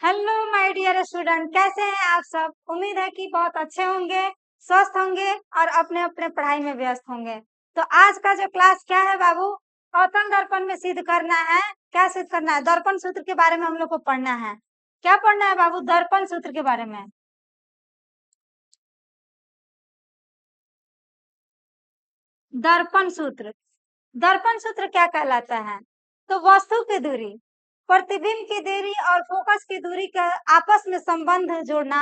Hello my dear student, कैसे हैं आप सब। उम्मीद है कि बहुत अच्छे होंगे, स्वस्थ होंगे और अपने अपने पढ़ाई में व्यस्त होंगे। तो आज का जो क्लास क्या है बाबू, अवतल दर्पण में सिद्ध करना है। क्या सिद्ध करना है? दर्पण सूत्र के बारे में हम लोग को पढ़ना है। क्या पढ़ना है बाबू? दर्पण सूत्र के बारे में। दर्पण सूत्र। दर्पण सूत्र क्या कहलाता है? तो वस्तु की दूरी, प्रतिबिंब की दूरी और फोकस की दूरी का आपस में संबंध जोड़ना,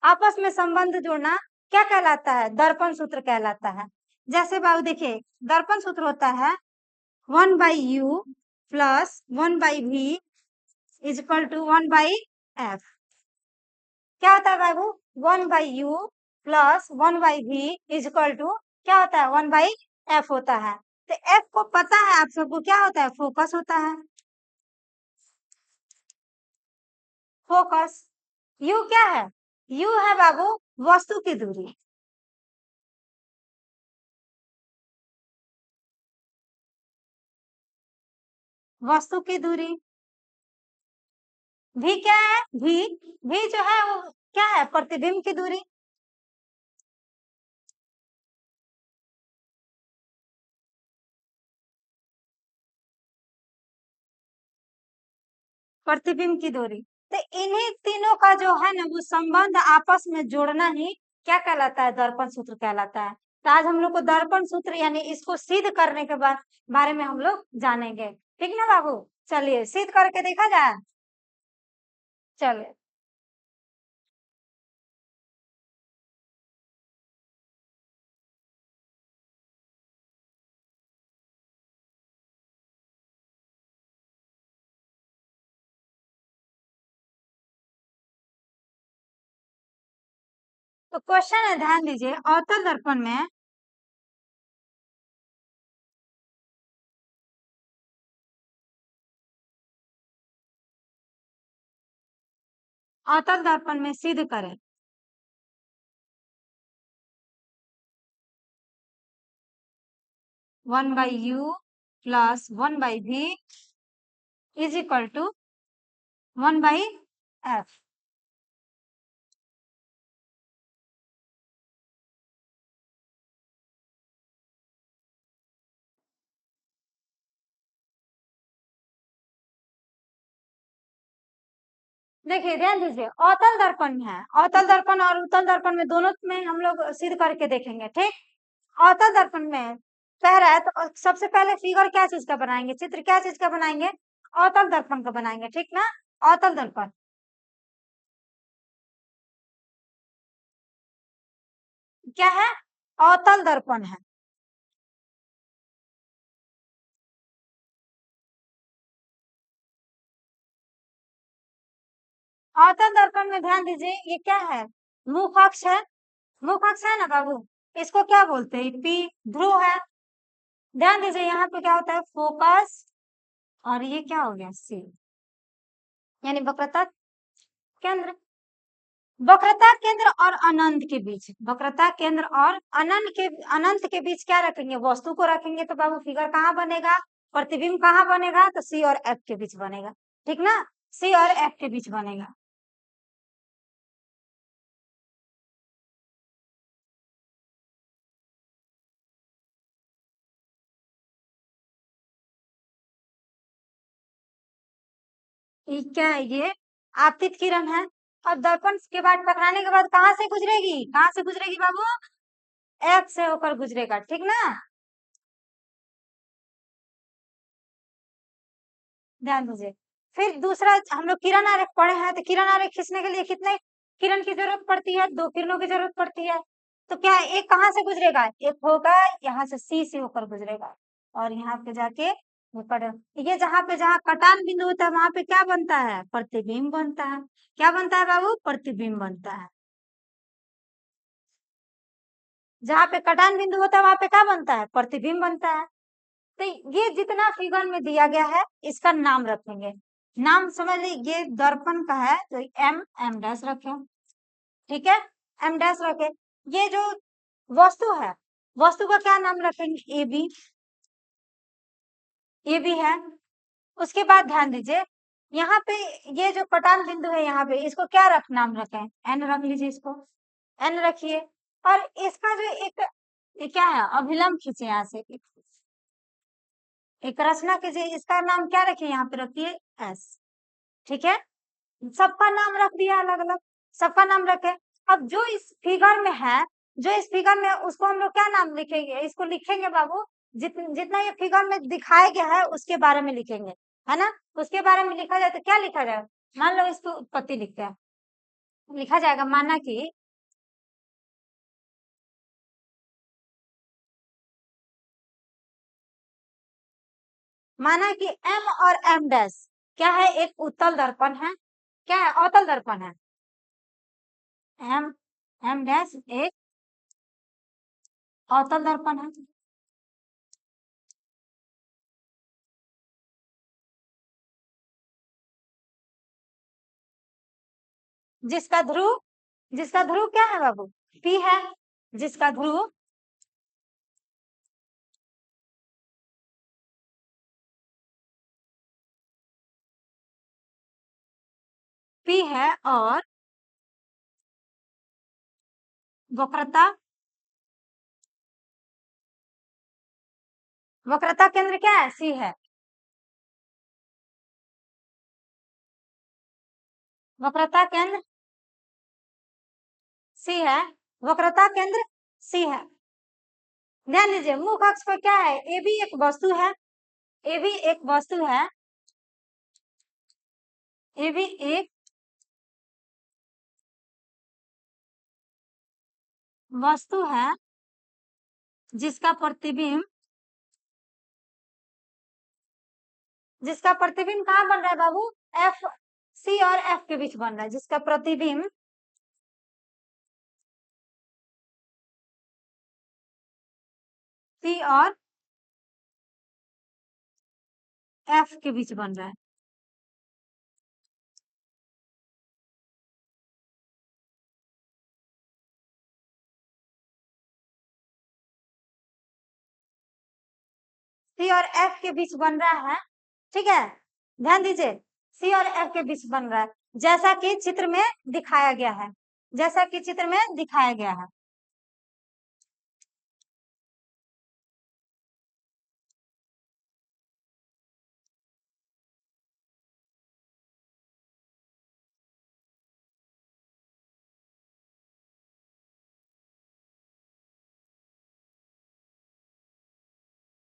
आपस में संबंध जोड़ना क्या कहलाता है? दर्पण सूत्र कहलाता है। जैसे बाबू देखिए, दर्पण सूत्र होता है 1/u plus 1/v is equal to 1/f। क्या होता है बाबू? 1/u plus 1/v is equal to क्या होता है? 1/f होता है। तो f को पता है आप सबको, क्या होता है? फोकस होता है। फोकस। u क्या है? u है बाबू वस्तु की दूरी। वस्तु की दूरी। v क्या है? v जो है वो क्या है? प्रतिबिंब की दूरी। प्रतिबिंब की दूरी। तो इन्हीं तीनों का जो है ना वो संबंध आपस में जोड़ना ही क्या कहलाता है? दर्पण सूत्र कहलाता है। तो आज हम लोग को दर्पण सूत्र यानी इसको सिद्ध करने के बाद बारे में हम लोग जानेंगे। ठीक ना बाबू? चलिए सिद्ध करके देखा जाए। चलिए। तो क्वेश्चन है, ध्यान दीजिए। अवतल दर्पण में अवतल दर्पण में सिद्ध करें। 1/u plus 1/v is equal to 1/f। देखिए ध्यान दीजिए, अवतल दर्पण में है। अवतल दर्पण और उत्तल दर्पण में दोनों में हम लोग सिद्ध करके देखेंगे। ठीक। अवतल दर्पण में कह रहा है तो सबसे पहले फिगर क्या चीज का बनाएंगे? चित्र क्या चीज का बनाएंगे? अवतल दर्पण का बनाएंगे। ठीक ना? अवतल दर्पण क्या है? अवतल दर्पण है। अवतल दर्पण में ध्यान दीजिए, ये क्या है? मुख अक्ष है। मुख अक्ष है ना बाबू? इसको क्या बोलते हैं? पी। ध्रुव है। ध्यान दीजिए यहाँ पे क्या होता है? फोकस। और ये क्या हो गया? सी, यानी वक्रता केंद्र। वक्रता केंद्र और अनंत के बीच, वक्रता केंद्र और अनंत के बीच क्या रखेंगे? वस्तु को रखेंगे। तो बाबू फिगर कहाँ बनेगा? प्रतिबिंब कहाँ बनेगा? तो सी और एफ के बीच बनेगा। ठीक ना? सी और एफ के बीच बनेगा। ये क्या है? ये आपतित किरण है। और दर्पण के बाद टकराने के बाद कहाँ से गुजरेगी? कहाँ से गुजरेगी बाबू? एफ से होकर गुजरेगा। ठीक ना? ध्यान दीजिए। फिर दूसरा, हम लोग किरण आरेख पढ़े हैं, तो किरण आरेख खींचने के लिए कितने किरण की जरूरत पड़ती है? 2 किरणों की जरूरत पड़ती है। तो क्या एक कहाँ से गुजरेगा? एक होगा यहाँ से सी से होकर गुजरेगा और यहाँ पे जाके ऊपर। ये जहाँ कटान बिंदु होता है वहां पे क्या बनता है? प्रतिबिंब बनता है। क्या बनता है बाबू? प्रतिबिंब बनता है। जहाँ पे कटान बिंदु होता है वहां पे क्या बनता है? प्रतिबिंब बनता है। तो ये जितना फिगर में दिया गया है इसका नाम रखेंगे। नाम समझ लीजिए, ये दर्पण का है तो एम डैश रखें। ठीक है? एम डैश रखे। ये जो वस्तु है, वस्तु का क्या नाम रखेंगे? A B. ए बी है। उसके बाद ध्यान दीजिए, यहाँ पे ये जो कटान बिंदु है यहाँ पे, इसको क्या नाम रखें? एन रख लीजिए, इसको एन रखिए। और इसका जो ये क्या है, अभिलंब खींचे यहाँ से, एक रचना कीजिए, इसका नाम क्या रखिए? यहाँ पे रखिए एस। ठीक है, सबका नाम रख दिया अलग अलग, सबका नाम रखे। अब जो इस फिगर में है, जो इस फिगर में, उसको हम लोग क्या नाम लिखेंगे? इसको लिखेंगे बाबू, जितना ये फिगर में दिखाया गया है उसके बारे में लिखेंगे, है ना? उसके बारे में लिखा जाए तो क्या लिखा जाए? मान लो इसकी उत्पत्ति लिखते हैं, लिखा जाएगा माना कि एम और एम डैश क्या है? एक उत्तल दर्पण है। क्या है? अवतल दर्पण है। एम एम डैश एक अवतल दर्पण है। जिसका ध्रुव क्या है बाबू? पी है। जिसका ध्रुव पी है और वक्रता केंद्र क्या है? सी है। वक्रता केंद्र सी है। वक्रता केंद्र सी है। ध्यान दीजिए, मुख अक्ष पर क्या है? ए भी एक वस्तु है। ए भी एक वस्तु है। ए भी एक वस्तु है जिसका प्रतिबिंब कहाँ बन रहा है बाबू? एफ, सी और एफ के बीच बन रहा है, जिसका प्रतिबिंब सी और एफ के बीच बन रहा है। सी और एफ के बीच बन रहा है। ठीक है, ध्यान दीजिए, सी और एफ के बीच बन रहा है, जैसा कि चित्र में दिखाया गया है। जैसा कि चित्र में दिखाया गया है।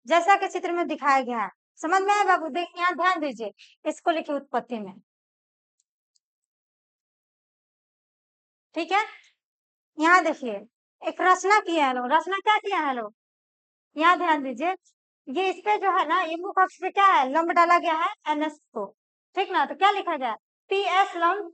जैसा कि चित्र में दिखाया गया है, समझ में आया बाबू? देख, यहाँ ध्यान दीजिए, इसको लिखिए उत्पत्ति में। ठीक है, यहाँ देखिए, एक रचना किया है लोग। रचना क्या किया है लोग? यहाँ ध्यान दीजिए, ये इस पे जो है ना, ये मुख अक्ष पे क्या है? लंब डाला गया है एनएस को। ठीक ना? तो क्या लिखा गया? पी एस लंब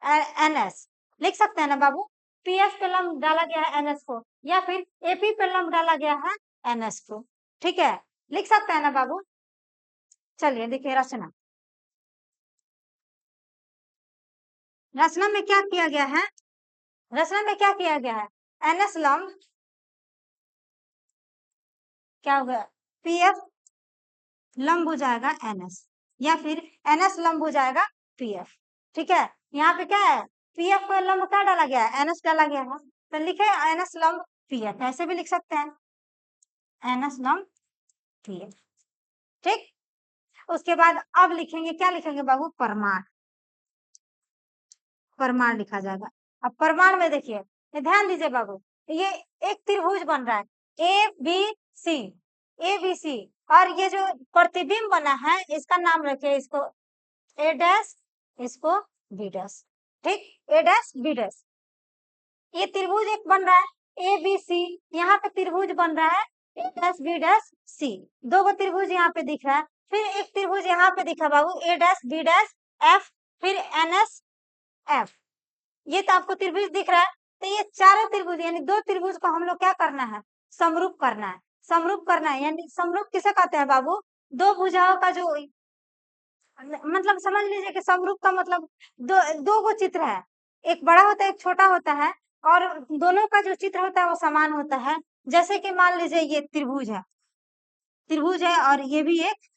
एनएस लिख सकते हैं ना बाबू? पी एस पे लंब डाला गया है एनएस को, या फिर एपी पे लंब डाला गया है एनएस को। ठीक है, लिख सकते हैं ना बाबू? चलिए देखिए रचना। रचना में क्या किया गया है? रचना में क्या किया गया है? एनएस लंब क्या हो गया? पीएफ लंब हो जाएगा एनएस, या फिर एनएस लंब हो जाएगा पीएफ। ठीक है, यहाँ पे क्या है? पीएफ को लंब क्या डाला गया है? एनएस डाला गया है, तो लिखे एनएस लंब पीएफ, ऐसे भी लिख सकते हैं, एनएस लंब पीएफ। ठीक, उसके बाद अब लिखेंगे, क्या लिखेंगे बाबू? परमाण। परमाण लिखा जाएगा। अब परमाण में देखिए, ध्यान दीजिए बाबू, ये एक त्रिभुज बन रहा है A B C, A B C, और ये जो प्रतिबिंब बना है इसका नाम रखिए, इसको ए डैश, इसको बी डैश। ठीक, ए डैश बी डैश। ये त्रिभुज एक बन रहा है ए बी सी, यहाँ पे त्रिभुज बन रहा है ए डैश बी डैश सी। दो गो त्रिभुज यहाँ पे दिख रहा है। फिर एक त्रिभुज यहाँ पे दिखा बाबू, ए डैश बी डैश एफ, फिर एन एस एफ। ये तो आपको त्रिभुज दिख रहा है। तो ये चारों त्रिभुज, यानी दो त्रिभुज को हम लोग क्या करना है? समरूप करना है। समरूप करना है, यानी समरूप किसे कहते हैं बाबू? दो भुजाओं का जो, मतलब समझ लीजिए कि समरूप का मतलब दो गो चित्र है, एक बड़ा होता है एक छोटा होता है, और दोनों का जो चित्र होता है वो समान होता है। जैसे कि मान लीजिए ये त्रिभुज है, त्रिभुज है, और ये भी एक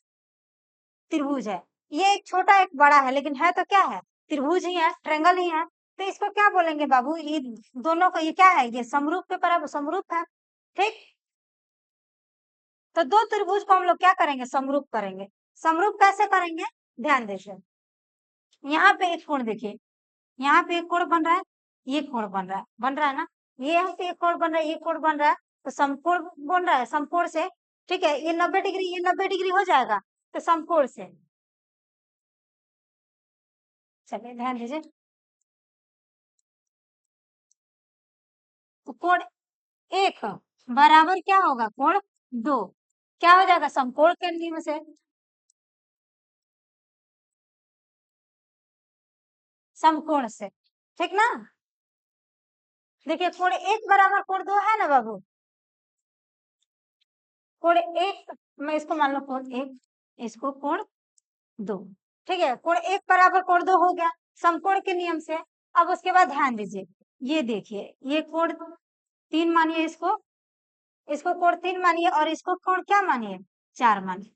त्रिभुज है, ये एक छोटा एक बड़ा है, लेकिन है तो क्या है, त्रिभुज ही है, ट्रायंगल ही है। तो इसको क्या बोलेंगे बाबू, ये दोनों को, ये क्या है, ये समरूप के बराबर समरूप है। ठीक, तो दो त्रिभुज को हम लोग क्या करेंगे, समरूप करेंगे। समरूप कैसे करेंगे, ध्यान दीजिए। यहाँ पे एक कोण देखिए, यहाँ पे एक कोण बन रहा है, ये कोण बन रहा है ना, ये यहाँ पे एक कोण बन रहा है, ये कोण बन रहा है, तो समकोण बन रहा है, समकोण से, ठीक है, ये 90 डिग्री, ये 90 डिग्री हो जाएगा, तो समकोण से, चलिए ध्यान दीजिए, तो कोण एक बराबर क्या होगा, कोण दो, क्या हो जाएगा, समकोण के नियम से, समकोण से, ठीक ना। देखिए कोण एक बराबर कोण दो है ना बाबू, कोण एक, मैं इसको मान लो कोण एक, इसको कोण दो, ठीक है, कोण एक बराबर कोण दो हो गया समकोण के नियम से। अब उसके बाद ध्यान दीजिए, ये देखिए, ये कोण तीन मानिए, इसको, इसको कोण तीन मानिए, और इसको कोण क्या मानिए, चार मानिए,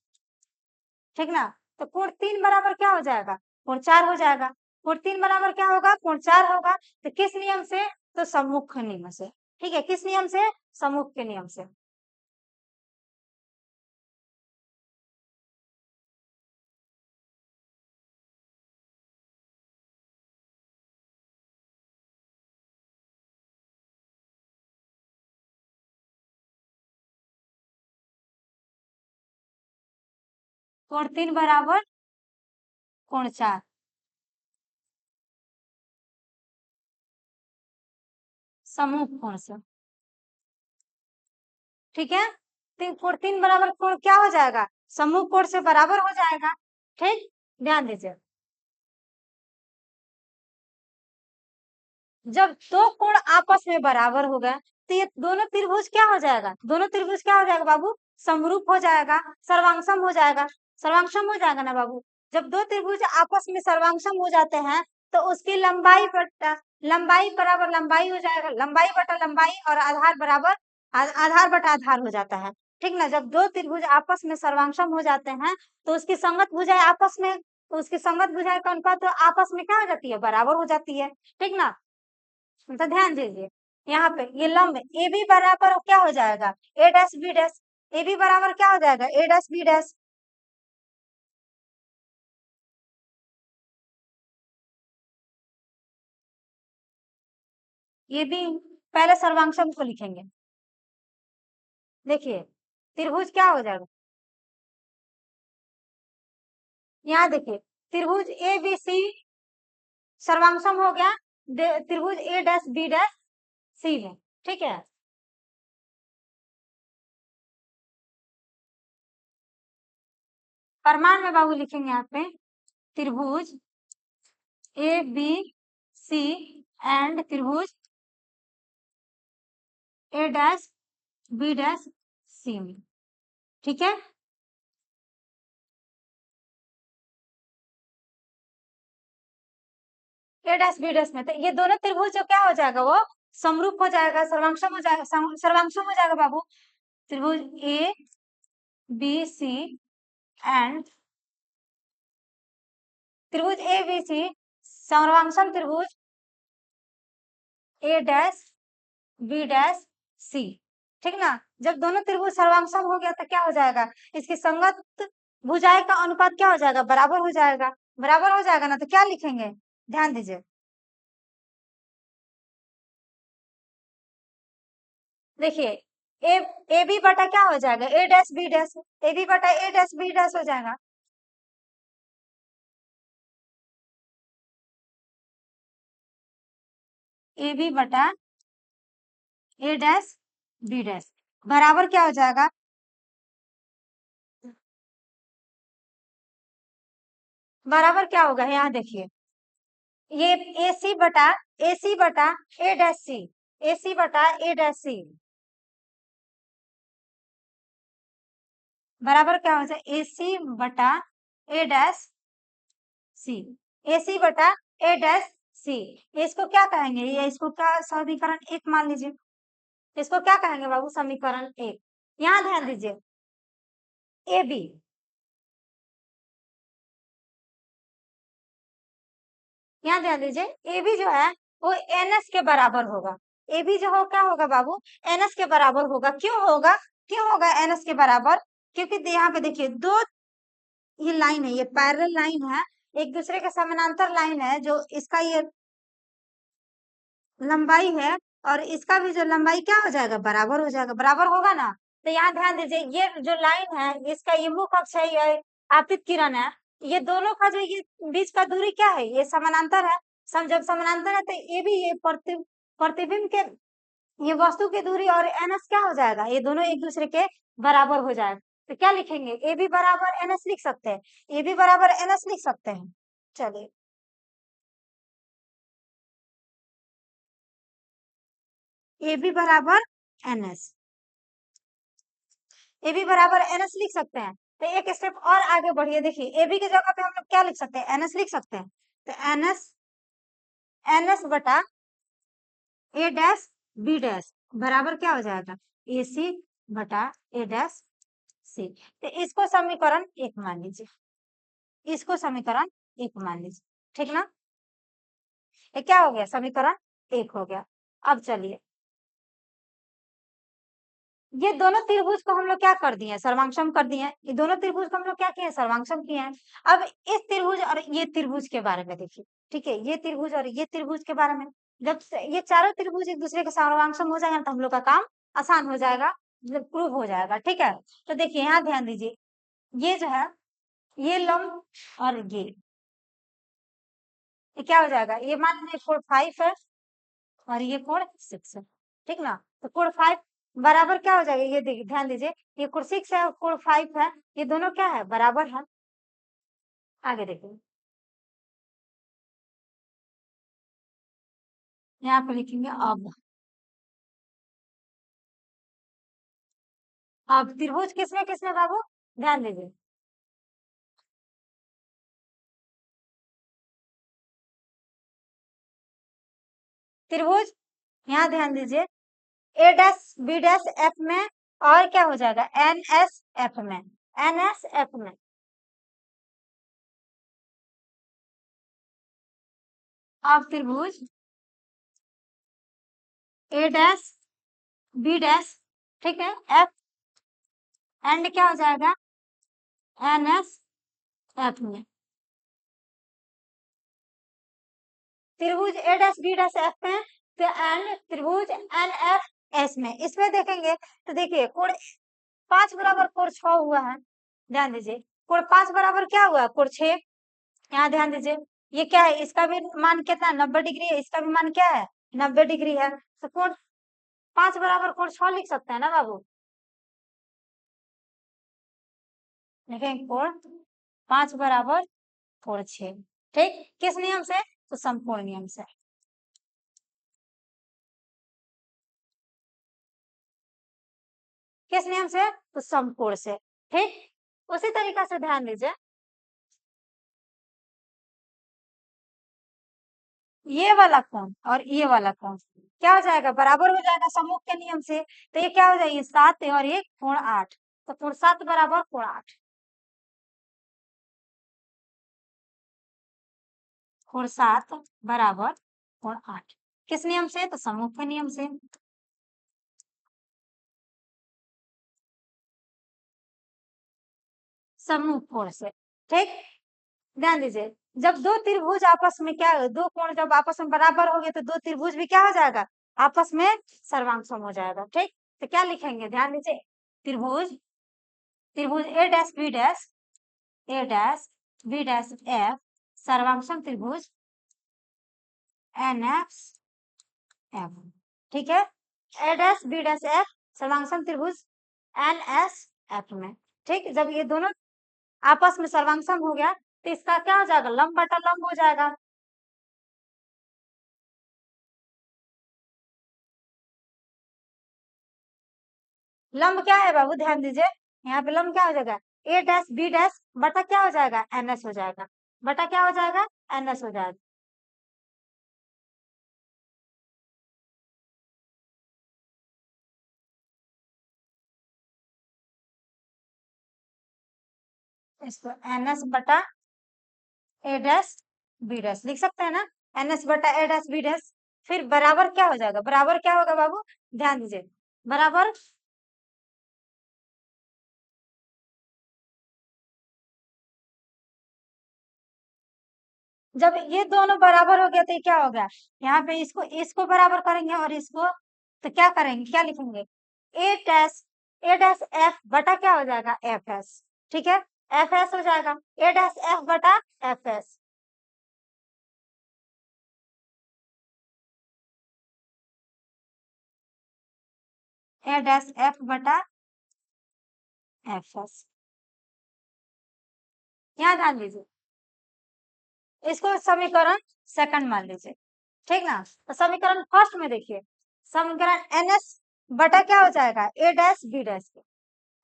ठीक ना। तो कोण तीन बराबर क्या हो जाएगा, कोण चार हो जाएगा, कोण तीन बराबर क्या होगा, कोण चार होगा, तो किस नियम से, तो सम्मुख नियम से, ठीक है, किस नियम से, सम्मुख के नियम से। कोण तीन बराबर कोण चार, समूह कोण से, ठीक है, तीन कोण तीन बराबर कोण क्या हो जाएगा, समूह कोण से बराबर हो जाएगा। ठीक, ध्यान दीजिए, जब दो कोण आपस में बराबर हो गए, तो ये दोनों त्रिभुज क्या हो जाएगा, दोनों त्रिभुज क्या हो जाएगा बाबू, समरूप हो जाएगा, सर्वांगसम हो जाएगा, सर्वांगसम हो जाएगा ना बाबू। जब दो त्रिभुज आपस में सर्वांगसम हो जाते हैं, तो उसकी लंबाई बटा लंबाई बराबर लंबाई हो जाएगा, लंबाई बटा लंबाई, और आधार बराबर आधार बटा आधार हो जाता है। ठीक ना, जब दो त्रिभुज आपस में सर्वांगसम हो जाते हैं, तो उसकी संगत भुजाएं आपस में, तो उसकी संगत भुजाएं का अनुपात तो आपस में क्या हो जाती है, बराबर हो जाती है। ठीक ना, तो ध्यान दीजिए, यहाँ पे ये लंब ए बी बराबर क्या हो जाएगा, A dash B dash, A B बराबर क्या हो जाएगा, ए डैश बी डैश। ये भी पहले सर्वांशम को लिखेंगे, देखिए त्रिभुज क्या हो जाएगा, यहाँ देखिए, त्रिभुज ए बी सी सर्वांशम हो गया, त्रिभुज ए डैश बी डैश सी में, ठीक है। प्रमाण में बाबू लिखेंगे यहाँ पे, त्रिभुज ए बी सी एंड त्रिभुज ए डैश बी डैश सी में, ठीक है। ए डैश बी डैश में, तो ये दोनों त्रिभुज जो क्या हो जाएगा, वो समरूप हो जाएगा, सर्वांशम हो जाएगा, सर्वांशम हो जाएगा बाबू। त्रिभुज ए बी सी एंड त्रिभुज ए बी सी सर्वांशम त्रिभुज ए डैश बी डैश सी, ठीक ना। जब दोनों त्रिभुज सर्वांशम हो गया तो क्या हो जाएगा, इसकी संगत भुजाएं का अनुपात क्या हो जाएगा, बराबर हो जाएगा, बराबर हो जाएगा ना, तो क्या लिखेंगे, ध्यान दीजिए, देखिए, ए ए बी बटा क्या हो जाएगा, A dash B dash, A B बटा ए डैश बी डैश हो जाएगा, ए बी बटा ए डैश बी डैश बराबर क्या हो जाएगा, बराबर क्या होगा, यहाँ देखिए, ये ए सी बटा ए डैश सी, ए सी बटा ए डैश सी बराबर क्या हो जाए, ए सी बटा ए डैश सी, ए सी बटा ए डैश सी, इसको क्या कहेंगे, ये इसको क्या समीकरण एक मान लीजिए, इसको क्या कहेंगे बाबू, समीकरण एक। यहाँ ध्यान दीजिए, ए बी यहाँ ध्यान दीजिए, ए बी जो है वो एन एस के बराबर होगा। ए बी जो हो क्या होगा बाबू, एन एस के बराबर होगा। क्यों होगा, क्यों होगा एन एस के बराबर? क्योंकि यहाँ पे देखिए दो, ये लाइन है, ये पैरेलल लाइन है, एक दूसरे के समानांतर लाइन है, जो इसका ये लंबाई है और इसका भी जो लंबाई क्या हो जाएगा, बराबर हो जाएगा, बराबर होगा ना। तो यहाँ ध्यान दीजिए, ये जो लाइन है इसका ये मुख अक्ष है, ये आपतित किरण है, ये दोनों का जो ये बीच का दूरी क्या है, ये समानांतर है। जब समानांतर है तो ये भी ये प्रतिबिंब के, ये वस्तु की दूरी और एन एस क्या हो जाएगा, ये दोनों एक दूसरे के बराबर हो जाएगा। तो क्या लिखेंगे, ए बी बराबर एन एस लिख सकते हैं, ए बी बराबर एन एस लिख सकते हैं। चलिए, ए बी बराबर एन एस, ए बी बराबर एन एस लिख सकते हैं। तो एक स्टेप और आगे बढ़िए, देखिए ए बी की जगह पे हम लोग क्या लिख सकते हैं, एन एस लिख सकते हैं। तो एन एस बटा ए डैश बी डैश बराबर क्या हो जाएगा, ए सी बटा ए डैश सी। तो इसको समीकरण एक मान लीजिए, इसको समीकरण एक मान लीजिए, ठीक ना। ये क्या हो गया, समीकरण एक हो गया। अब चलिए, ये दोनों त्रिभुज को हम लोग क्या कर दिए, सर्वांगसम कर दिए। ये दोनों त्रिभुज को हम लोग क्या किए, सर्वांगसम किए हैं। अब इस त्रिभुज और ये त्रिभुज के बारे में देखिए, ठीक है, ये त्रिभुज और ये त्रिभुज के बारे में, जब ये चारों त्रिभुज एक दूसरे के सर्वांगसम हो जाएगा तो हम लोग का काम आसान हो जाएगा, मतलब प्रूव हो जाएगा, ठीक है। तो देखिए यहाँ ध्यान दीजिए, ये जो है, ये लंब और ये क्या हो जाएगा, ये मान लीजिए कोण 5 है और ये कोण 6 है, ठीक ना। तो कोण 5 बराबर क्या हो जाएगा, ये देखिए ध्यान दीजिए, ये कोण 6 है और कोण 5 है, ये दोनों क्या है, बराबर है। आगे देखिए, यहाँ पे लिखेंगे अब त्रिभुज किसमें किसमें बाबू, ध्यान दीजिए, त्रिभुज, यहाँ ध्यान दीजिए, ए डैश बी डैश एफ में, और क्या हो जाएगा, एन एस एफ में, एन एस एफ में। अब त्रिभुज ए डैश बी डैश, ठीक है, एफ एंड क्या हो जाएगा, एन एस एफ में। त्रिभुज ए डैश बी डैश एफ में, तो एंड त्रिभुज एन एफ एस में, इसमें देखेंगे तो देखिए कोण 5 बराबर कोण 6 हुआ है, ध्यान दीजिए, कोण 5 बराबर क्या हुआ, कोण 6। यहाँ ध्यान दीजिए, ये क्या है, इसका भी मान कितना, 90 डिग्री है, इसका भी मान क्या है, 90 डिग्री है। तो कोण 5 बराबर कोण 6 लिख सकते हैं ना बाबू, देखें कोण 5 बराबर कोण 6, ठीक, किस नियम से, तो समकोण नियम से। किस नियम से, तो समकोण से, ठीक। उसी तरीका से ध्यान दीजिए, ये वाला कोण और ये वाला कोण क्या हो जाएगा, बराबर हो जाएगा सम्मुख के नियम से। तो ये क्या हो जाएगी, 7 और ये कोण 8, तो कोण 7 बराबर कोण 8, कोण 7 बराबर कोण 8, किस नियम से, तो सम्मुख के नियम से। सम्मुख कोण से, ठीक। ध्यान दीजिए, जब दो त्रिभुज आपस में क्या, दो कोण जब आपस में बराबर हो गए तो दो त्रिभुज भी क्या हो जाएगा, आपस में सर्वांगसम हो जाएगा, ठीक। तो क्या लिखेंगे, ध्यान दीजिए, त्रिभुज त्रिभुज ए डैश बी डैश एफ सर्वांगसम त्रिभुज एन एफ एफ, ठीक है, ए डैश बी डैश एफ सर्वांगसम त्रिभुज एन एस एफ में, ठीक। जब ये दोनों आपस में सर्वांगसम हो गया तो इसका क्या हो जाएगा, लंब बटा लंब हो जाएगा। लंब क्या है बाबू, ध्यान दीजिए, यहाँ पे लंब क्या हो जाएगा, ए डैश बी डैश बटा क्या हो जाएगा, एन एस हो जाएगा, बटा क्या हो जाएगा, एन एस हो जाएगा। इसको एन एस बटा ए डैश बी डैश लिख सकते हैं ना, NS बटा A डैश बी डैश। फिर बराबर क्या हो जाएगा, बराबर क्या होगा बाबू, ध्यान दीजिए, बराबर जब ये दोनों बराबर हो गया तो ये क्या हो गया, यहाँ पे इसको इसको बराबर करेंगे और इसको, तो क्या करेंगे, क्या लिखेंगे, ए डैश एफ बटा क्या हो जाएगा, एफ एस। ठीक है, एफ एस हो जाएगा, ए डैश एफ बटा एफ एस। ए डैश एफ बटा एफ एस, यहाँ ध्यान दीजिए, इसको समीकरण सेकंड मान लीजिए, ठीक ना। तो समीकरण फर्स्ट में देखिए, समीकरण एनएस बटा क्या हो जाएगा, A dash B dash,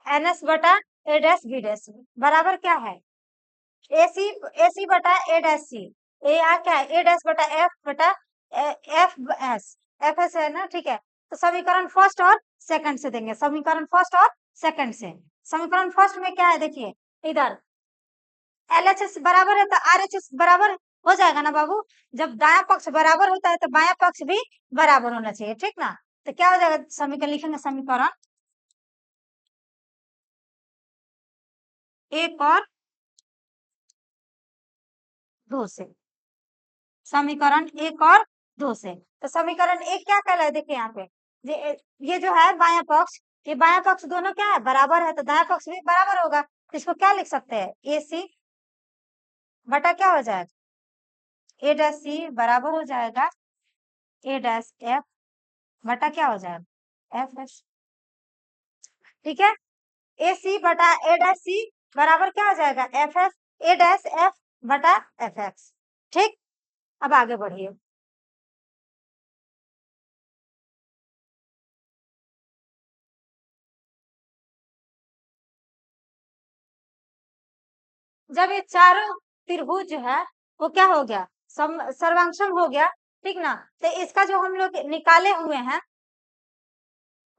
NS बटा ए डैश बी डैश बराबर क्या है, एसी, एसी बटा ए डैश सी, ए आ क्या है, ए डैश बटा एफ बटा एफ एस, एफ एस है ना, ठीक है। तो समीकरण फर्स्ट और सेकंड से देंगे, समीकरण फर्स्ट और सेकंड से। समीकरण फर्स्ट में क्या है, देखिए इधर एलएचएस बराबर है तो आरएचएस बराबर हो जाएगा ना बाबू। जब दायां पक्ष बराबर होता है तो बायां पक्ष भी बराबर होना चाहिए, ठीक ना। तो क्या हो जाएगा, समीकरण लिखेंगे, समीकरण एक और दो से, समीकरण एक और दो से। तो समीकरण एक क्या कहला है, देखिए यहाँ पे, ये जो है बायां पक्ष, ये बायां पक्ष दोनों क्या है, बराबर है, तो दायां पक्ष भी बराबर होगा। तो इसको क्या लिख सकते हैं, ए सी बटा क्या हो जाएगा, ए डैश सी बराबर हो जाएगा ए डैश एफ बटा क्या हो जाएगा, एफ एस। ठीक है, ए सी बटा ए डैश सी बराबर क्या हो जाएगा, F F A dash F बटा एफ एक्स। ठीक, अब आगे बढ़िए, जब ये चारों त्रिभुज जो है वो क्या हो गया, सर्वांक्षम हो गया, ठीक ना। तो इसका जो हम लोग निकाले हुए हैं,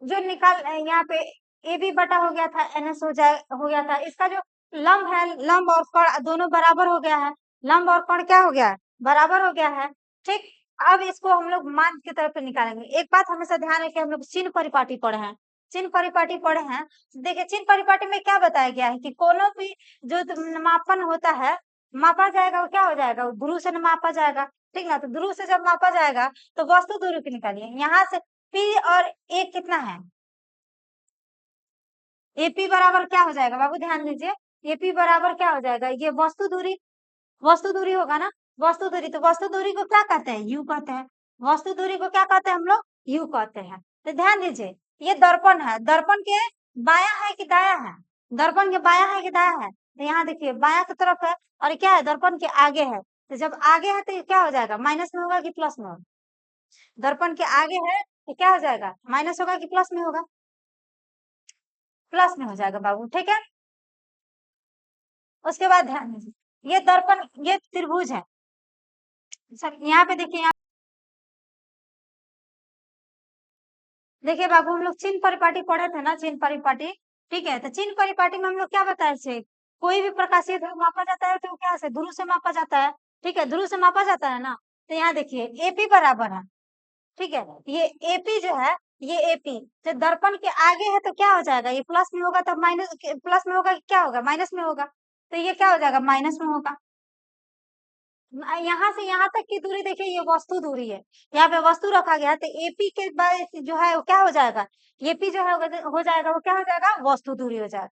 जो निकाल यहाँ पे ए बी बटा हो गया था, एन एस हो गया था, इसका जो लंब है, लंब और कोण दोनों बराबर हो गया है, लंब और कोण क्या हो गया है, बराबर हो गया है। ठीक, अब इसको हम लोग मान की तरफ से निकालेंगे। एक बात हमेशा ध्यान रखें, हम लोग चिन्ह परिपाटी पढ़े हैं, चिन्ह परिपाटी पढ़े हैं। देखिए चिन्ह परिपाटी में क्या बताया गया है कि कोनो भी जो मापन होता है, मापा जाएगा वो क्या हो जाएगा, वो ध्रुव से मापा जाएगा, ठीक ना। तो ध्रुव से जब मापा जाएगा तो वस्तु दूरी की निकालिए, यहाँ से पी और ए कितना है, एपी बराबर क्या हो जाएगा बाबू, ध्यान दीजिए, एपी बराबर क्या हो जाएगा, ये वस्तु दूरी होगा ना, वस्तु दूरी। तो वस्तु दूरी को क्या कहते हैं, यू कहते हैं, वस्तु दूरी को क्या कहते हैं हम लोग, यू कहते हैं। तो ध्यान दीजिए, ये दर्पण है, दर्पण के बाया है कि दाया है, दर्पण के बाया है कि दाया है, तो यहाँ देखिए बाया की तरफ है, और क्या है, दर्पण के आगे है। तो जब आगे है तो ये क्या हो जाएगा, माइनस में होगा कि प्लस में होगा, दर्पण के आगे है तो क्या हो जाएगा, माइनस होगा कि प्लस में होगा, प्लस में हो जाएगा बाबू, ठीक है। उसके बाद ध्यान दीजिए, ये दर्पण, ये त्रिभुज है सर, यहाँ पे देखिए, यहाँ देखिए बाबू, हम लोग चिन्ह परिपाटी पढ़े थे ना, चिन्ह परिपाटी, ठीक है। तो चिन्ह परिपाटी में हम लोग क्या बताए थे, कोई भी प्रकाशीय ध्रुव मापा जाता है तो क्या से ध्रुव से मापा जाता है, ठीक है, ध्रुव से मापा जाता है ना। तो यहाँ देखिए एपी बराबर है, ठीक है, ये एपी जो है, ये एपी जो दर्पण के आगे है तो क्या हो जाएगा, ये प्लस में होगा, तब माइनस, प्लस में होगा कि क्या होगा, माइनस में होगा, तो ये क्या हो जाएगा, माइनस में होगा। यहाँ से यहाँ तक की दूरी देखिए, ये वस्तु दूरी है, यहाँ पे वस्तु रखा गया है, तो एपी के बाद जो है वो क्या हो जाएगा, एपी जो है हो जाएगा, वो क्या हो जाएगा, वस्तु दूरी हो जाएगा,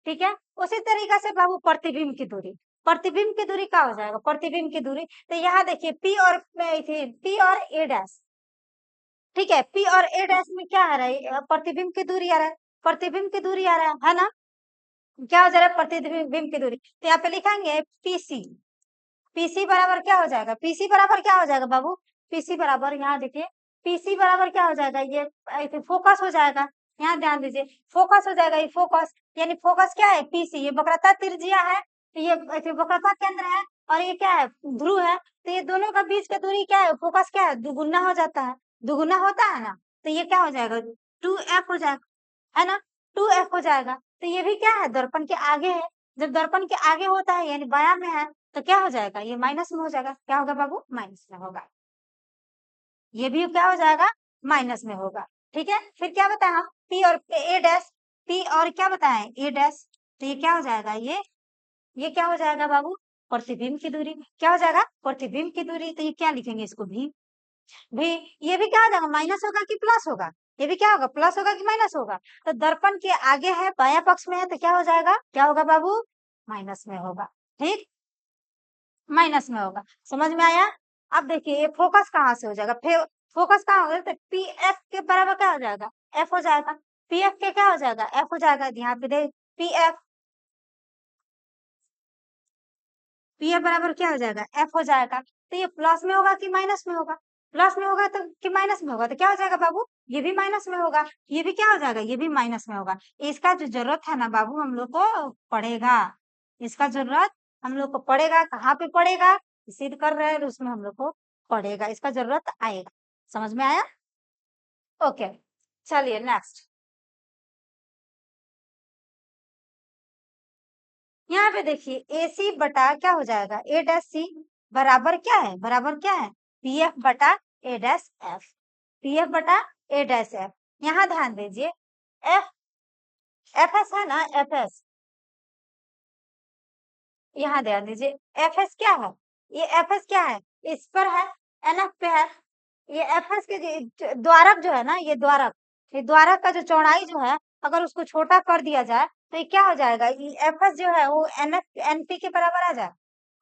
ठीक है। उसी तरीके से बाबू प्रतिबिंब की दूरी, प्रतिबिंब की दूरी क्या हो जाएगा, प्रतिबिंब की दूरी, तो यहाँ देखिए पी और ए डैश, ठीक है, पी और ए डैश में क्या आ रहा है, प्रतिबिंब की दूरी आ रहा है, प्रतिबिंब की दूरी आ रहा है ना, क्या हो जा रहा है, प्रतिबिंब की दूरी। तो यहाँ पे लिखेंगे पीसी, पीसी बराबर क्या हो जाएगा, पीसी बराबर क्या हो जाएगा बाबू, पीसी बराबर यहाँ देखिए, पीसी बराबर क्या हो जाएगा, ये फोकस हो जाएगा, यहाँ ध्यान दीजिए, फोकस हो जाएगा, ये फोकस, यानी फोकस क्या है, पीसी, ये वक्रता त्रिज्या है, तो ये वक्रता केंद्र है, और ये क्या है, ध्रुव है, तो ये दोनों का बीच का दूरी क्या है, फोकस क्या है, दुगुना हो जाता है, दुगुना होता है ना, तो ये क्या हो जाएगा, 2f हो जाएगा, है ना, 2f हो जाएगा। तो ये भी क्या है, दर्पण के आगे है, जब दर्पण के आगे होता है यानी बाया में है, तो क्या हो जाएगा, ये माइनस में हो जाएगा। क्या होगा बाबू, माइनस में होगा। ये भी क्या हो जाएगा, माइनस में होगा। ठीक है, फिर क्या बताया हम, पी और ए डैश, पी और क्या बताए, ए डैश। तो ये क्या हो जाएगा, ये क्या हो जाएगा बाबू, प्रतिबिंब की दूरी। क्या हो जाएगा, प्रतिबिंब की दूरी। तो ये क्या लिखेंगे इसको, भी ये भी क्या हो जाएगा, माइनस होगा कि प्लस होगा, ये भी क्या होगा, प्लस होगा कि माइनस होगा। तो दर्पण के आगे है, बाया पक्ष में है, तो क्या हो जाएगा, क्या होगा बाबू, माइनस में होगा। ठीक, माइनस में होगा। समझ में आया। अब देखिए ये फोकस कहाँ से हो जाएगा, फोकस कहाँ हो जाएगा, तो पी एफ के बराबर क्या हो जाएगा, एफ हो जाएगा। पी एफ के क्या हो जाएगा, एफ हो जाएगा। यहाँ पे देख, पी एफ, पी एफ बराबर क्या हो जाएगा, एफ हो जाएगा। तो ये प्लस में होगा कि माइनस में होगा, प्लस में होगा तो कि माइनस में होगा, तो क्या हो जाएगा बाबू, ये भी माइनस में होगा, ये भी क्या हो जाएगा, ये भी माइनस में होगा। इसका जो जरूरत है ना बाबू, हम लोग को पड़ेगा, इसका जरूरत हम लोग को पड़ेगा। कहाँ पे पड़ेगा, सिद्ध कर रहे हैं उसमें हम लोग को पड़ेगा, इसका जरूरत आएगा। समझ में आया। ओके, चलिए नेक्स्ट। यहाँ पे देखिए ए सी बटा क्या हो जाएगा, ए डैश सी बराबर क्या है, बराबर क्या है, पी एफ बटा A dash F, P F बटा ए डैश एफ। यहाँ ध्यान दीजिए, एफ, एफ एस है ना, एफ एस, यहाँ ध्यान दीजिए, एफ एस क्या है, ये एफ एस क्या है, इस पर है, एन एफ पे है। ये एफ एस के द्वारक जो है ना, ये द्वारक का जो चौड़ाई जो है, अगर उसको छोटा कर दिया जाए तो ये क्या हो जाएगा, ये एफ एस जो है वो एन एफ एन पी के बराबर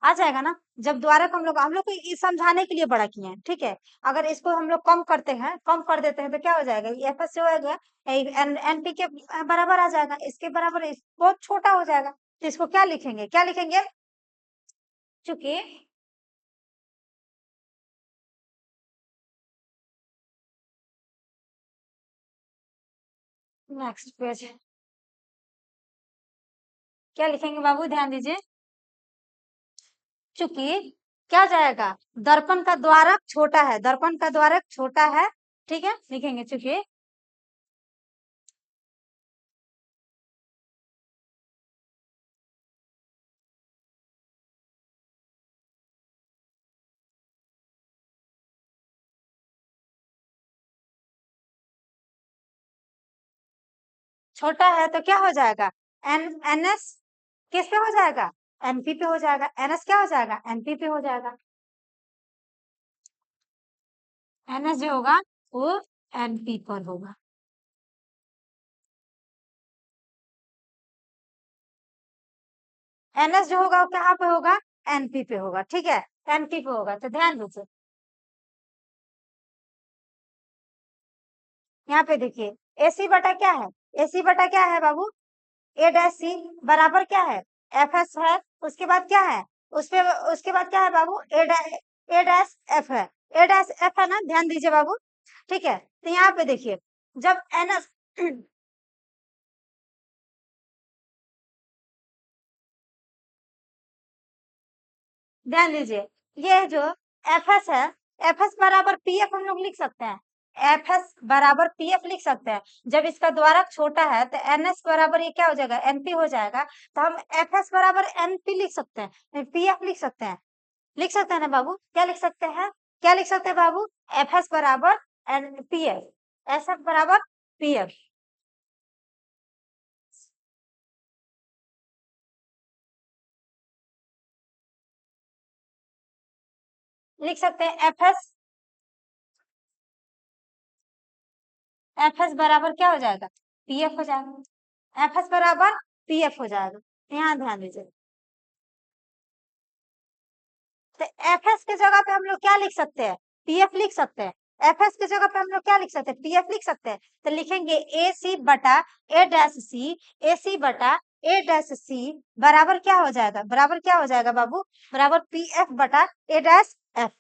आ जाएगा ना। जब द्वारक हम लोग को ये समझाने के लिए बड़ा किए हैं, ठीक है। अगर इसको हम लोग कम करते हैं, कम कर देते हैं, तो क्या हो जाएगा, ये एफ एस जो है एन पी के बराबर आ जाएगा, इसके बराबर बहुत छोटा हो जाएगा। तो इसको क्या लिखेंगे, क्या लिखेंगे, चूंकि नेक्स्ट पेज, क्या लिखेंगे बाबू, ध्यान दीजिए, चूंकि क्या जाएगा, दर्पण का द्वारक छोटा है, दर्पण का द्वारक छोटा है। ठीक है, लिखेंगे चूंकि छोटा है तो क्या हो जाएगा, एन एन एस किस पे हो जाएगा, एनपी पे हो जाएगा। एनएस क्या हो जाएगा, एनपी पे हो जाएगा। एनएस जो होगा वो एनपी पर होगा। एनएस जो होगा वो कहाँ पे होगा, एनपी पे होगा। ठीक है, एनपी पे होगा। तो ध्यान दीजिए, यहाँ पे देखिए, एसी बटा क्या है, एसी बटा क्या है बाबू, ए डैश सी बराबर क्या है, एफ एस है। उसके बाद क्या है, उसके बाद क्या है बाबू, ए डैश एफ है, ए डैश एफ है ना, ध्यान दीजिए बाबू। ठीक है, तो यहाँ पे देखिए, जब एन एस ध्यान दीजिए, ये जो एफ एस है, एफ एस बराबर पी एफ हम लोग लिख सकते हैं, एफ एस बराबर पी एफ लिख सकते हैं। जब इसका द्वारक छोटा है तो एन एस बराबर ये क्या हो जाएगा, एनपी हो जाएगा। तो हम एफ एस बराबर एनपी लिख सकते हैं, पी एफ लिख सकते हैं, लिख सकते हैं ना बाबू, क्या लिख सकते हैं, क्या लिख सकते हैं बाबू, एफ एस बराबर N P F, S F बराबर पी एफ लिख सकते हैं। एफ एस बराबर क्या हो जाएगा, पी एफ हो जाएगा, एफ एस बराबर पी एफ हो जाएगा। यहाँ ध्यान दीजिए, तो एफ एस के जगह पे हम लोग क्या लिख सकते हैं, पी एफ लिख सकते हैं। एफ एस के जगह पे हम लोग क्या लिख सकते हैं, पी एफ लिख सकते हैं। तो लिखेंगे ए सी बटा ए डैश सी, ए सी बटा ए डैश सी बराबर क्या हो जाएगा, बराबर क्या हो जाएगा बाबू, बराबर पी एफ बटा ए डैश एफ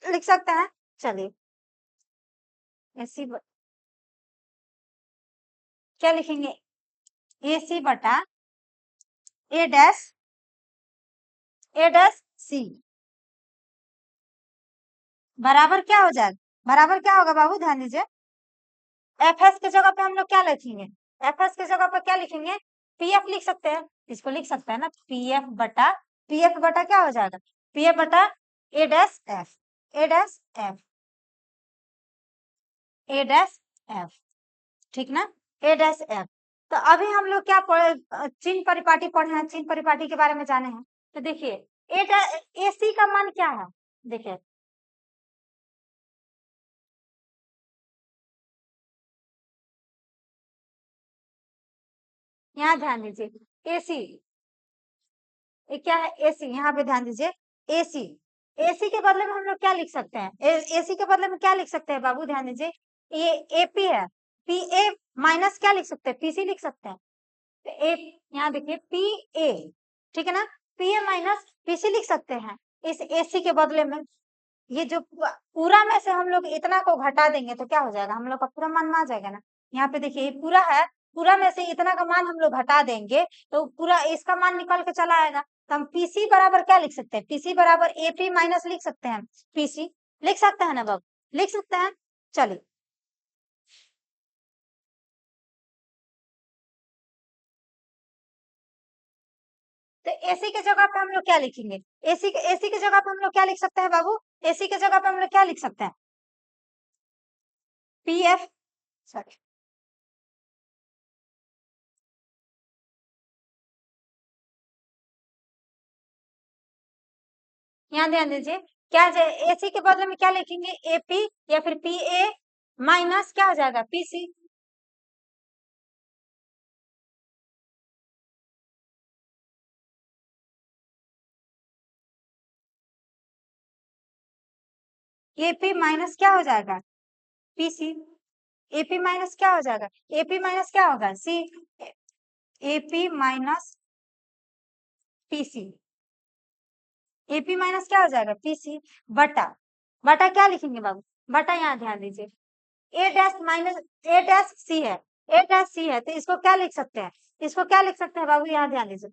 लिख सकते हैं। चलिए, ए सी क्या लिखेंगे, ए सी बटा A dash, A dash C बराबर क्या हो जाएगा, बराबर क्या होगा बाबू, ध्यान दीजिए, एफ एस के जगह पे हम लोग क्या लिखेंगे, एफ एस के जगह पे क्या लिखेंगे, पी एफ लिख सकते हैं, इसको लिख सकते हैं ना, पी एफ बटा पी एफ बटा क्या हो जाएगा, पी एफ बटा A dash F, A dash F, A dash F, ठीक ना, ए डैश एफ। तो अभी हम लोग क्या पढ़े, चिन्ह परिपाटी पढ़े हैं, चिन्ह परिपाटी के बारे में जाने हैं। तो देखिए ए सी का मान क्या है, देखिए यहाँ ध्यान दीजिए, एसी, ये क्या है, एसी, यहाँ पे ध्यान दीजिए, एसी, एसी के बदले में हम लोग क्या लिख सकते हैं, एसी के बदले में क्या लिख सकते हैं बाबू, ध्यान दीजिए, ये एपी है, पी ए माइनस क्या लिख सकते हैं, पीसी लिख सकते हैं। तो ए, यहाँ देखिए पी ए, ठीक है ना, पी ए माइनस पीसी लिख सकते हैं इस एसी के बदले में। ये जो पूरा में से हम लोग इतना को घटा देंगे तो क्या हो जाएगा, हम लोग का पूरा मान में आ जाएगा ना। यहाँ पे देखिए ये पूरा है, पूरा में से इतना का मान हम लोग घटा देंगे तो पूरा इसका मान निकल के चला आएगा। तो हम पीसी बराबर क्या लिख सकते हैं, पीसी बराबर एपी माइनस लिख सकते हैं, पीसी लिख सकते हैं ना बाबू, लिख सकते हैं। चलिए तो एसी के जगह पे हम लोग क्या लिखेंगे, एसी के जगह पे हम लोग क्या लिख सकते हैं बाबू, एसी के जगह पे हम लोग क्या लिख सकते हैं, पी एफ, सॉरी, यहाँ ध्यान दीजिए, क्या एसी के बदले में क्या लिखेंगे, एपी या फिर पी ए माइनस क्या हो जाएगा, पीसी। एपी माइनस क्या हो जाएगा, पीसी, एपी माइनस क्या हो जाएगा, एपी माइनस क्या होगा, C, AP minus PC, AP minus क्या हो जाएगा, पीसी, बटा, बटा क्या लिखेंगे बाबू, बटा यहाँ ध्यान दीजिए, ए डैश माइनस ए डैश सी है, ए डैश सी है तो इसको क्या लिख सकते हैं, इसको क्या लिख सकते हैं बाबू, यहाँ ध्यान दीजिए,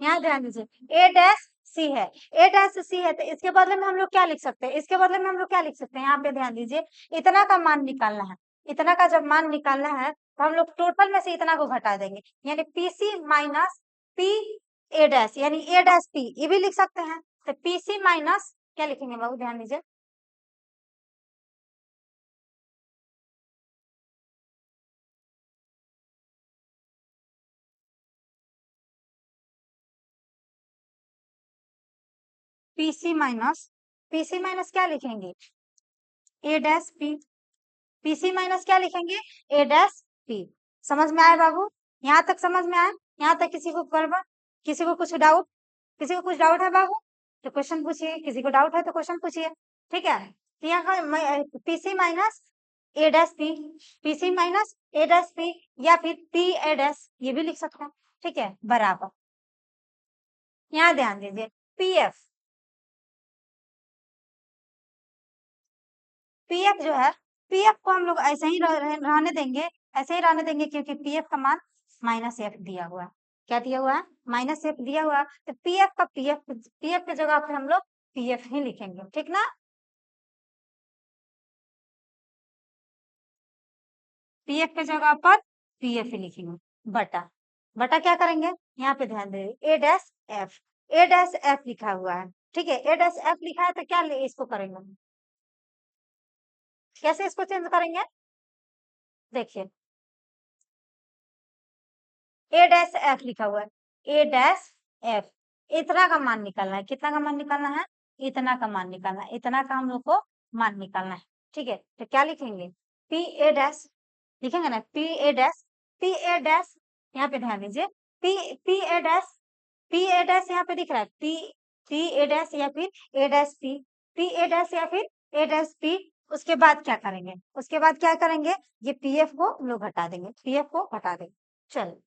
यहाँ ध्यान दीजिए, ए डैश सी है, ए डैश सी है तो इसके बदले में हम लोग क्या लिख सकते हैं, इसके बदले में हम लोग क्या लिख सकते हैं, यहाँ पे ध्यान दीजिए, इतना का मान निकालना है, इतना का जब मान निकालना है तो हम लोग टोटल में से इतना को घटा देंगे, यानी PC minus P A dash, यानी ए डैश पी, ये भी लिख सकते हैं। तो पीसी माइनस क्या लिखेंगे बाबू, ध्यान दीजिए, पीसी माइनस, पीसी माइनस क्या लिखेंगे, ए डैश पी, पीसी माइनस क्या लिखेंगे, ए डैश पी। समझ में आया बाबू, यहाँ तक समझ में आया, यहाँ तक किसी को गड़बड़, किसी को कुछ डाउट, किसी को कुछ डाउट है बाबू तो क्वेश्चन पूछिए, किसी को डाउट है तो क्वेश्चन पूछिए, ठीक है। तो यहाँ पीसी माइनस ए डैश पी, पीसी माइनस ए डैश पी या फिर पी ए डैश ये भी लिख सकते हैं, ठीक है, बराबर। यहाँ ध्यान दीजिए, पीएफ, पीएफ जो है, पीएफ को हम लोग ऐसे ही रहने देंगे, ऐसे ही रहने देंगे क्योंकि पीएफ का मान माइनस एफ दिया हुआ है, क्या दिया हुआ है, माइनस एफ दिया हुआ है, तो पीएफ का पीएफ के जगह पे हम लोग पीएफ ही लिखेंगे, ठीक ना, पीएफ के जगह पर पीएफ ही लिखेंगे, बटा, बटा क्या करेंगे, यहाँ पे ध्यान दे, ए डैश एफ, ए डैश एफ लिखा हुआ है, ठीक है, ए डैश एफ लिखा है तो क्या इसको करेंगे, कैसे इसको चेंज करेंगे, देखिए ए डैश एफ लिखा हुआ है, ए डैश एफ, इतना का मान निकालना है, कितना का मान निकालना है, इतना का मान निकालना है, इतना का हम लोग को मान निकालना है, ठीक है। तो क्या लिखेंगे, पी ए डैश लिखेंगे ना, P A dash, P A dash, यहाँ पे ध्यान दीजिए, P P A dash, P A dash यहाँ पे दिख रहा है, पी पी ए डैश या फिर ए डैश पी ए डैश या फिर ए डैश पी। उसके बाद क्या करेंगे, उसके बाद क्या करेंगे, ये पीएफ को हम लोग हटा देंगे, पीएफ को हटा देंगे, चलो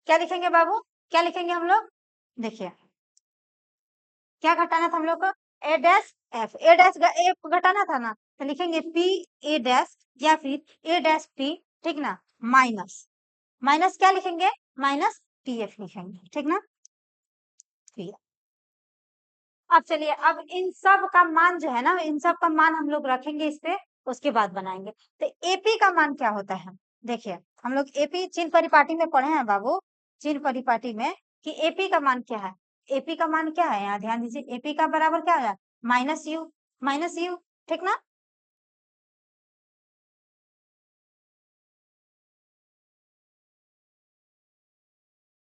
क्या लिखेंगे बाबू, क्या लिखेंगे हम लोग, देखिए क्या घटाना था हम लोग को, ए डैश एफ, ए डैश एफ को घटाना था ना, तो लिखेंगे पी ए डैश या फिर ए डैश पी, ठीक ना, माइनस, माइनस क्या लिखेंगे, माइनस पीएफ लिखेंगे, ठीक ना, पीएफ। अब चलिए, अब इन सब का मान जो है ना, इन सब का मान हम लोग रखेंगे इस पे, उसके बाद बनाएंगे। तो एपी का मान क्या होता है, देखिए हम लोग एपी चिन्ह परिपाटी में पढ़े हैं बाबू, चिन्ह परिपाटी में, कि एपी का मान क्या है। एपी का मान क्या है, यहाँ ध्यान दीजिए, एपी का बराबर क्या है, माइनस यू, माइनस यू, ठीक ना।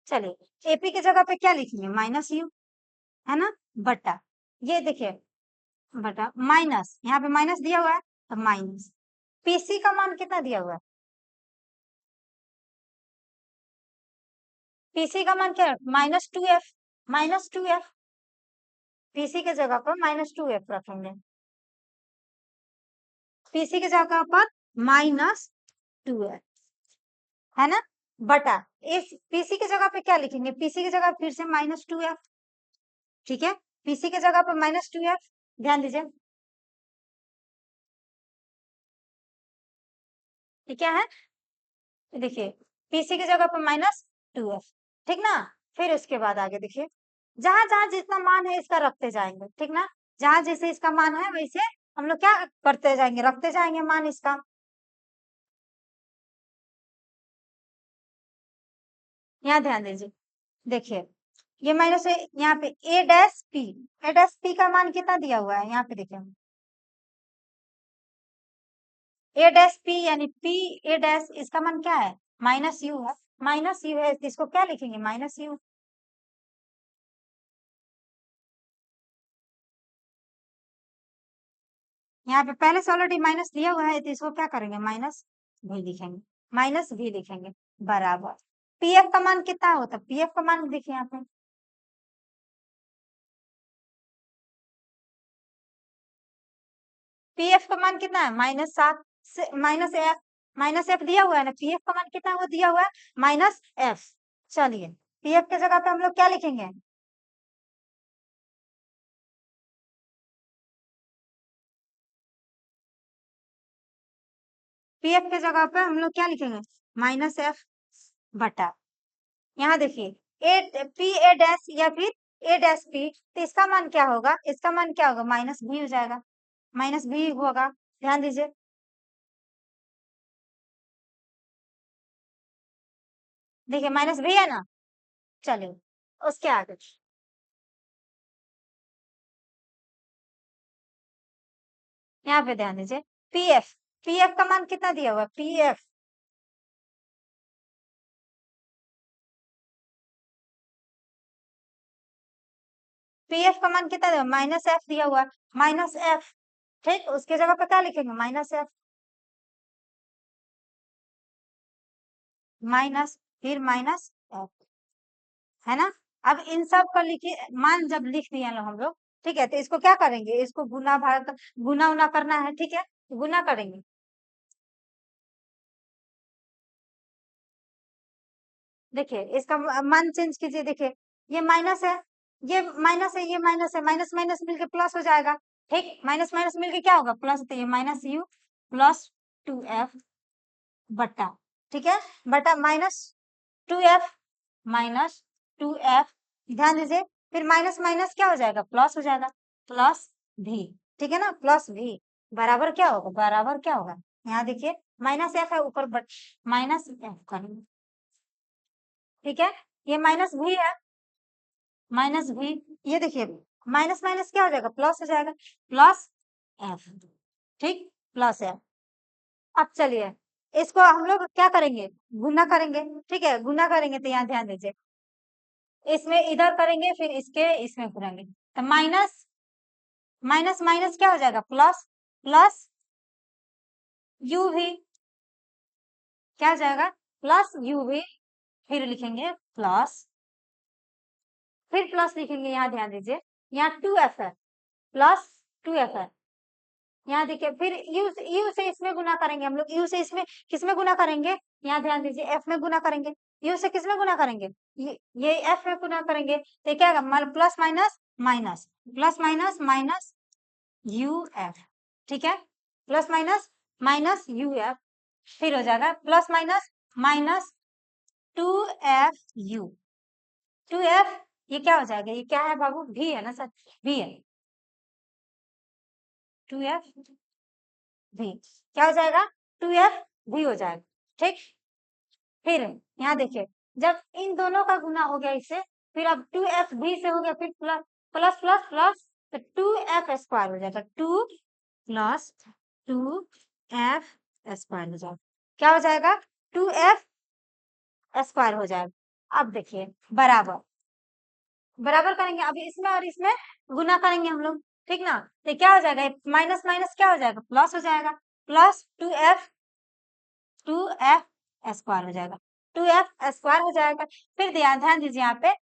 चलिए एपी की जगह पे क्या लिखेंगे, माइनस यू, है ना, बटा, ये देखिए, बटा माइनस, यहाँ पे माइनस दिया हुआ है तो माइनस, पीसी का मान कितना दिया हुआ है, पीसी का मान क्या है, -2f, -2f, पीसी के जगह पर -2f रखेंगे, पीसी के जगह पर -2f, है ना, बटा इस पीसी की जगह पे क्या लिखेंगे, पीसी की जगह फिर से -2f, ठीक है, पीसी की जगह पर -2f, ध्यान दीजिए, ये क्या है, देखिए पीसी की जगह पर -2f, ठीक ना। फिर उसके बाद आगे देखिए, जहां जहां जितना मान है इसका रखते जाएंगे, ठीक ना, जहां जैसे इसका मान है वैसे हम लोग क्या करते जाएंगे, रखते जाएंगे मान इसका। यहाँ ध्यान दीजिए, देखिए ये माइनस है, यहाँ पे ए डैश पी, ए डैश पी का मान कितना दिया हुआ है, यहाँ पे देखिए, ए डैश पी यानी पी ए डैश, इसका मान क्या है, माइनस यू है, माइनस यू है, तो इसको क्या लिखेंगे, माइनस यू, यहाँ पे पहले से ऑलरेडी माइनस दिया हुआ है, तो इसको क्या करेंगे, माइनस भी लिखेंगे, माइनस भी लिखेंगे, बराबर, पीएफ का मान कितना होता है, पीएफ का मान देखिए यहाँ पे, पीएफ का मान कितना है, -7 से -f, -f दिया हुआ है ना, पीएफ का मान कितना वो दिया हुआ है, -f। चलिए पीएफ की जगह पे हम लोग क्या लिखेंगे, पीएफ की जगह पे हम लोग क्या लिखेंगे, -f, बटा, यहाँ देखिए ए पी ए डैश या फिर ए डैश पी, तो इसका मान क्या होगा, इसका मान क्या होगा, माइनस भी हो जाएगा, माइनस भी होगा, ध्यान दीजिए, देखिए माइनस भी है ना। चलिए उसके आगे, यहाँ पे ध्यान दीजिए, पीएफ, पीएफ का मान कितना दिया हुआ है, पीएफ, पीएफ का मान कितना दिया, -f दिया हुआ है, -f, ठीक, उसके जगह पे क्या लिखेंगे, -f, माइनस, फिर -f, है ना। अब इन सब का लिखिए, मान जब लिख दिए ना हम लोग, ठीक है, तो इसको क्या करेंगे, इसको गुना भाग, गुना उना करना है, ठीक है, गुना करेंगे, देखिए इसका मान चेंज कीजिए, देखिए ये माइनस है, ये माइनस है, ये माइनस है, माइनस माइनस मिलके प्लस हो जाएगा, ठीक, माइनस माइनस मिलके क्या होगा, प्लस, तो ये -u प्लस 2f, बटा, ठीक है, बटा -2f, -2f, ध्यान दीजिए, फिर माइनस माइनस क्या हो जाएगा, प्लस हो जाएगा, प्लस भी, ठीक है ना, प्लस भी, बराबर क्या होगा, बराबर क्या होगा, यहाँ देखिए -f है ऊपर, बट -f करेंगे, ठीक है, ये माइनस भी है, माइनस भी, ये देखिए माइनस माइनस क्या हो जाएगा, प्लस हो जाएगा, प्लस f, ठीक, प्लस f। अब चलिए इसको हम लोग क्या करेंगे, गुना करेंगे, ठीक है, गुना करेंगे, तो यहाँ ध्यान दीजिए, इसमें इधर करेंगे, फिर इसके इसमें करेंगे, तो माइनस माइनस माइनस क्या हो जाएगा, प्लस, प्लस यू भी क्या हो जाएगा, प्लस यू भी, फिर लिखेंगे प्लस, फिर प्लस लिखेंगे, यहाँ ध्यान दीजिए, यहाँ 2f है, प्लस 2f है, यहाँ देखिए, फिर यू से इसमें गुना करेंगे हम लोग, यू से इसमें किसमें गुना करेंगे, यहाँ ध्यान दीजिए, एफ में गुना करेंगे, यू से किसमें गुना करेंगे, ये एफ में गुना करेंगे, तो क्या होगा, plus minus minus, plus minus minus U F, ठीक है, plus minus minus U F, फिर हो जाएगा plus minus minus 2f u, 2f ये क्या हो जाएगा, ये क्या है बाबू, भी है ना सर, भी है, 2f भी क्या हो जाएगा, 2f भी हो जाएगा। ठीक, फिर यहाँ देखिए, जब इन दोनों का गुना हो गया इससे, फिर अब 2f भी से हो गया, फिर प्लस प्लस प्लस प्लस, तो 2f स्क्वायर हो जाएगा, 2 प्लस 2f स्क्वायर हो जाएगा, क्या हो जाएगा, 2f स्क्वायर हो जाएगा। अब देखिए बराबर, बराबर करेंगे, अभी इसमें और इसमें गुना करेंगे हम लोग, ठीक ना, तो क्या हो जाएगा, माइनस माइनस क्या हो जाएगा, प्लस हो जाएगा, प्लस 2f स्क्वायर हो जाएगा, 2f स्क्वायर हो जाएगा। फिर ध्यान ध्यान दीजिए, यहाँ पे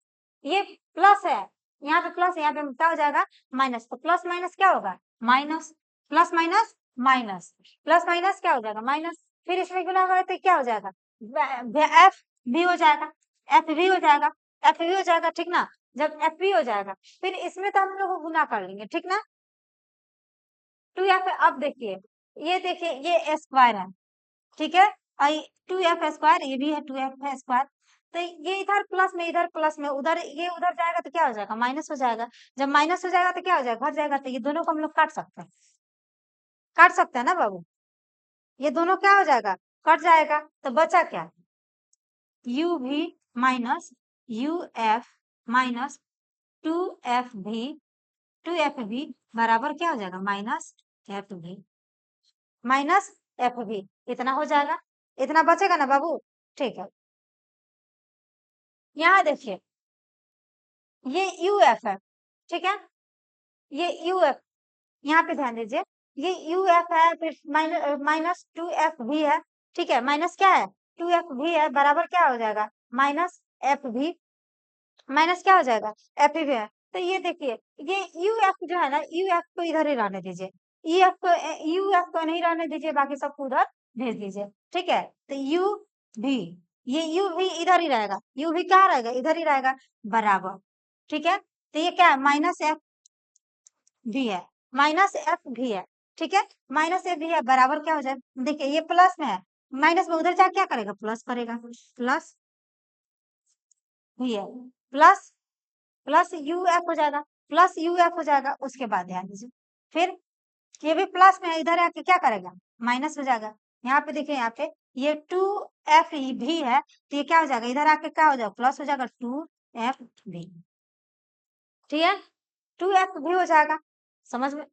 ये प्लस है, यहाँ पे प्लस है, यहाँ पे क्या हो जाएगा, माइनस, तो प्लस माइनस क्या होगा, minus, plus minus minus, plus minus क्या हो जाएगा, माइनस, फिर इसमें गुना करें तो क्या हो जाएगा, एफ भी हो जाएगा, एफ भी हो जाएगा, एफ भी हो जाएगा, ठीक ना, जब एफ भी हो जाएगा, फिर इसमें तो हम लोग गुना कर लेंगे, ठीक ना, 2f, अब देखिए, ये देखिए ये स्क्वायर है, ठीक है, और 2f स्क्वायर, ये भी है 2f स्क्वायर, तो ये इधर प्लस में, इधर प्लस में, उधर ये उधर जाएगा तो क्या हो जाएगा, माइनस हो जाएगा, जब माइनस हो जाएगा तो क्या हो जाएगा, घट जाएगा, तो ये दोनों को हम लोग काट सकते हैं ना बाबू, ये दोनों क्या हो जाएगा, कट जाएगा, तो बचा क्या, u भी माइनस uf माइनस 2f भी बराबर क्या हो जाएगा, माइनस एफ भी, इतना हो जाएगा, इतना बचेगा ना बाबू, ठीक है। यहाँ देखिए ये uf है, ठीक है, ये uf, यहाँ पे ध्यान दीजिए, ये uf है, फिर माइनस 2f भी है, ठीक है, माइनस क्या है, 2f भी है, बराबर क्या हो जाएगा, माइनस एफ भी, माइनस क्या हो जाएगा, एफ भी है, तो ये देखिए, ये uf जो है ना, uf को इधर ही रहने दीजिए, uf को नहीं रहने दीजिए, बाकी सबको उधर भेज दीजिए, ठीक है, तो u भी, ये u भी इधर ही रहेगा, u भी क्या रहेगा, इधर ही रहेगा, बराबर, ठीक है, तो ये क्या है, माइनस एफ भी है, माइनस एफ भी है, ठीक है, माइनस एफ भी है, बराबर क्या हो जाए, देखिए ये प्लस में है, माइनस में उधर जाके क्या करेगा, प्लस करेगा, प्लस भी है, प्लस प्लस यू एफ हो जाएगा, प्लस यू एफ हो जाएगा, उसके बाद ध्यान दीजिए, फिर ये भी प्लस में है, इधर आके क्या करेगा, माइनस हो जाएगा, यहाँ पे देखिए, यहाँ पे ये 2f भी है, तो ये क्या हो जाएगा, इधर आके क्या हो जाएगा, प्लस हो जाएगा, 2f भी, ठीक है, 2f भी हो जाएगा, समझ में